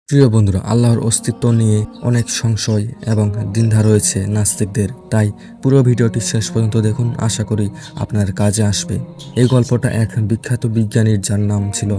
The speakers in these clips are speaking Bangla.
প্রিয় বন্ধুরা, আল্লাহর অস্তিত্ব নিয়ে অনেক সংশয় এবং দ্বিধা রয়েছে নাস্তিকদের। তাই পুরো ভিডিওটি শেষ পর্যন্ত দেখুন, আশা করি আপনার কাজে আসবে। এই গল্পটা এক বিখ্যাত বিজ্ঞানীর, যার নাম ছিল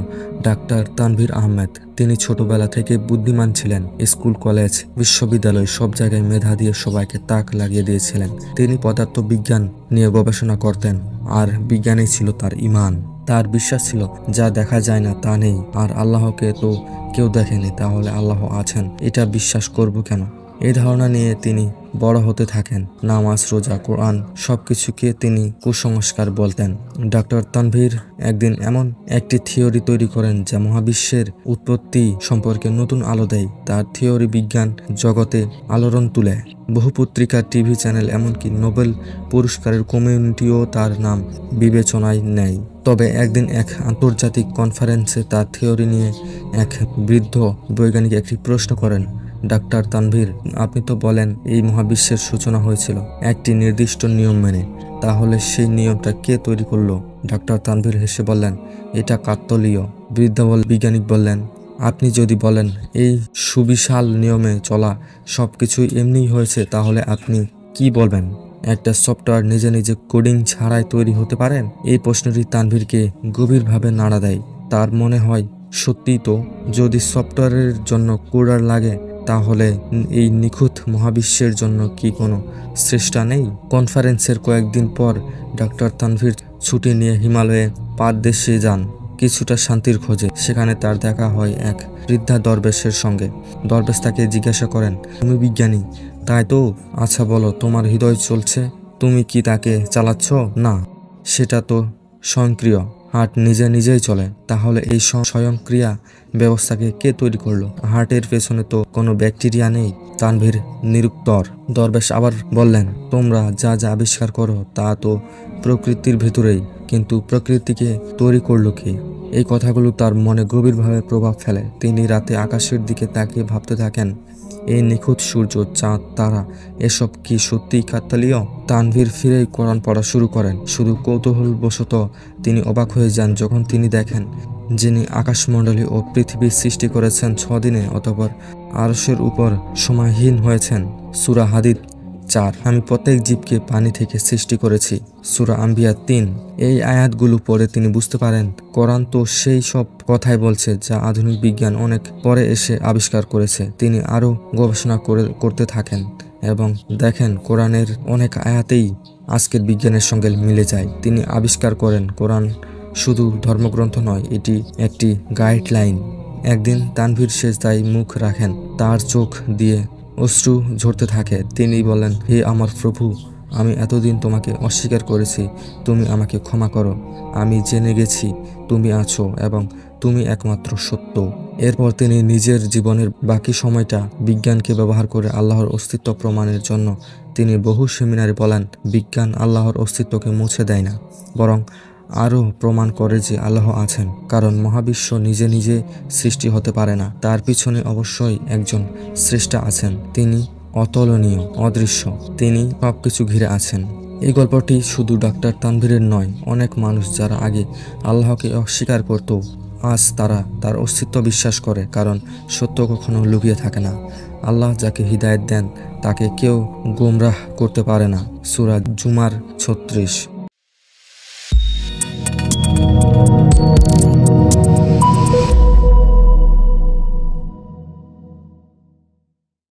ডাক্তার তানভীর আহমেদ। তিনি ছোটবেলা থেকে বুদ্ধিমান ছিলেন। স্কুল, কলেজ, বিশ্ববিদ্যালয় সব জায়গায় মেধা দিয়ে সবাইকে তাক লাগিয়ে দিয়েছিলেন। তিনি পদার্থবিজ্ঞান নিয়ে গবেষণা করতেন, আর বিজ্ঞানই ছিল তার ঈমান। তার বিশ্বাস ছিল যা দেখা যায় না তা নেই, আর আল্লাহকে তো কেউ দেখেনি, তাহলে আল্লাহ আছেন, এটা বিশ্বাস করব কেন? এই ধারণা নিয়ে তিনি বড় হতে থাকেন। নামাজ, রোজা, কোরআন সবকিছুকে তিনি কুসংস্কার বলতেন। ডক্টর তানভীর একদিন এমন একটি থিওরি তৈরি করেন যা মহাবিশ্বের উৎপত্তি সম্পর্কে নতুন আলো দেয়। তার থিওরি বিজ্ঞান জগতে আলোড়ন তুলে। বহু পত্রিকা, টিভি চ্যানেল, এমনকি নোবেল পুরস্কারের কমিউনিটিও তার নাম বিবেচনায় নেয়। তবে একদিন এক আন্তর্জাতিক কনফারেন্সে তার থিওরি নিয়ে এক বৃদ্ধ বৈজ্ঞানিক একটি প্রশ্ন করেন, ডাক্তার তানভীর, আপনি তো বলেন এই মহাবিশ্বের সূচনা হয়েছিল একটি নির্দিষ্ট নিয়ম মেনে, তাহলে সেই নিয়মটা কে তৈরি করলো? ডাক্তার তানভীর হেসে বললেন, এটা কাকতালীয়। বিজ্ঞানিক বললেন, আপনি যদি বলেন এই সুবিশাল নিয়মে চলা সবকিছুই এমনিই হয়েছে, তাহলে আপনি কি বলবেন? একটা সফটওয়্যার নিজে নিজে কোডিং ছাড়াই তৈরি হতে পারেন? এই প্রশ্নটি তানভীরকে গভীরভাবে নাড়া দেয়। তার মনে হয়, সত্যিই তো, যদি সফটওয়্যারের জন্য কোডার লাগে, তাহলে এই নিখুঁত মহাবিশ্বের জন্য কি কোনো স্রষ্টা নেই? কনফারেন্সের কয়েকদিন পর ডক্টর তানভীর ছুটি নিয়ে হিমালয়ে পাদদেশে যান, কিছুটা শান্তির খোঁজে। সেখানে তার দেখা হয় এক বৃদ্ধা দরবেশের সঙ্গে। দরবেশ তাকে জিজ্ঞাসা করেন, তুমি বিজ্ঞানী, তাই তো? আচ্ছা বলো, তোমার হৃদয় চলছে, তুমি কি তাকে চালাচ্ছ? না, সেটা তো স্বয়ংক্রিয়, হার্ট নিজে নিজেই চলে। তাহলে এই স্বয়ংক্রিয়া ব্যবস্থাকে কে তৈরি করলো? হার্টের পেছনে তো কোনো ব্যাকটেরিয়া নেই। তানভীর নিরুত্তর। দরবেশ আবার বললেন, তোমরা যা যা আবিষ্কার করো তা তো প্রকৃতির ভেতরেই, কিন্তু প্রকৃতিকে তৈরি করলো কে? এই কথাগুলো তার মনে গভীরভাবে প্রভাব ফেলে। তিনি রাতে আকাশের দিকে তাকিয়ে ভাবতে থাকেন, এই নিখুঁত সূর্য, চাঁদ, তারা, এসব কি সত্যিই কাকতালীয়? তানভীর ফিরেই কোরআন পড়া শুরু করেন। শুধু কৌতূহলবশত তিনি অবাক হয়ে যান যখন তিনি দেখেন, যিনি আকাশমণ্ডলী ও পৃথিবীর সৃষ্টি করেছেন 6 দিনে, অতঃপর আরশের উপর সমাহীন হয়েছেন। সূরা হাদীদ 4, আমি প্রত্যেক জীবকে পানি থেকে সৃষ্টি করেছি। সূরা আম্বিয়া 3। এই আয়াতগুলো পড়ে তিনি বুঝতে পারেন, কোরআন তো সেই সব কথাই বলছে যা আধুনিক বিজ্ঞান অনেক পরে এসে আবিষ্কার করেছে। তিনি আরও গবেষণা করতে থাকেন এবং দেখেন কোরআনের অনেক আয়াতেই আজকের বিজ্ঞানের সঙ্গে মিলে যায়। তিনি আবিষ্কার করেন, কোরআন শুধু ধর্মগ্রন্থ নয়, এটি একটি গাইডলাইন। একদিন তানভীর সেজদায় মুখ রাখেন, তার চোখ দিয়ে অশ্রু ঝরতে থাকে। তিনি বলেন, হে আমার প্রভু, আমি এতদিন তোমাকে অস্বীকার করেছি, তুমি আমাকে ক্ষমা করো। আমি জেনে গেছি তুমি আছো এবং তুমি একমাত্র সত্য। এরপর তিনি নিজের জীবনের বাকি সময়টা বিজ্ঞানকে ব্যবহার করে আল্লাহর অস্তিত্ব প্রমাণের জন্য তিনি বহু সেমিনারে বলেন, বিজ্ঞান আল্লাহর অস্তিত্বকে মুছে দেয় না, বরং আরও প্রমাণ করে যে আল্লাহ আছেন। কারণ মহাবিশ্ব নিজে নিজে সৃষ্টি হতে পারে না, তার পিছনে অবশ্যই একজন স্রষ্টা আছেন। তিনি অতুলনীয়, অদৃশ্য, তিনি সবকিছু ঘিরে আছেন। এই গল্পটি শুধু ডাক্তার তানভীরের নয়, অনেক মানুষ যারা আগে আল্লাহকে অস্বীকার করত, আজ তারা তার অস্তিত্ব বিশ্বাস করে। কারণ সত্য কখনো লুকিয়ে থাকে না। আল্লাহ যাকে হিদায়াত দেন তাকে কেউ গোমরাহ করতে পারে না। সূরা জুমার 36।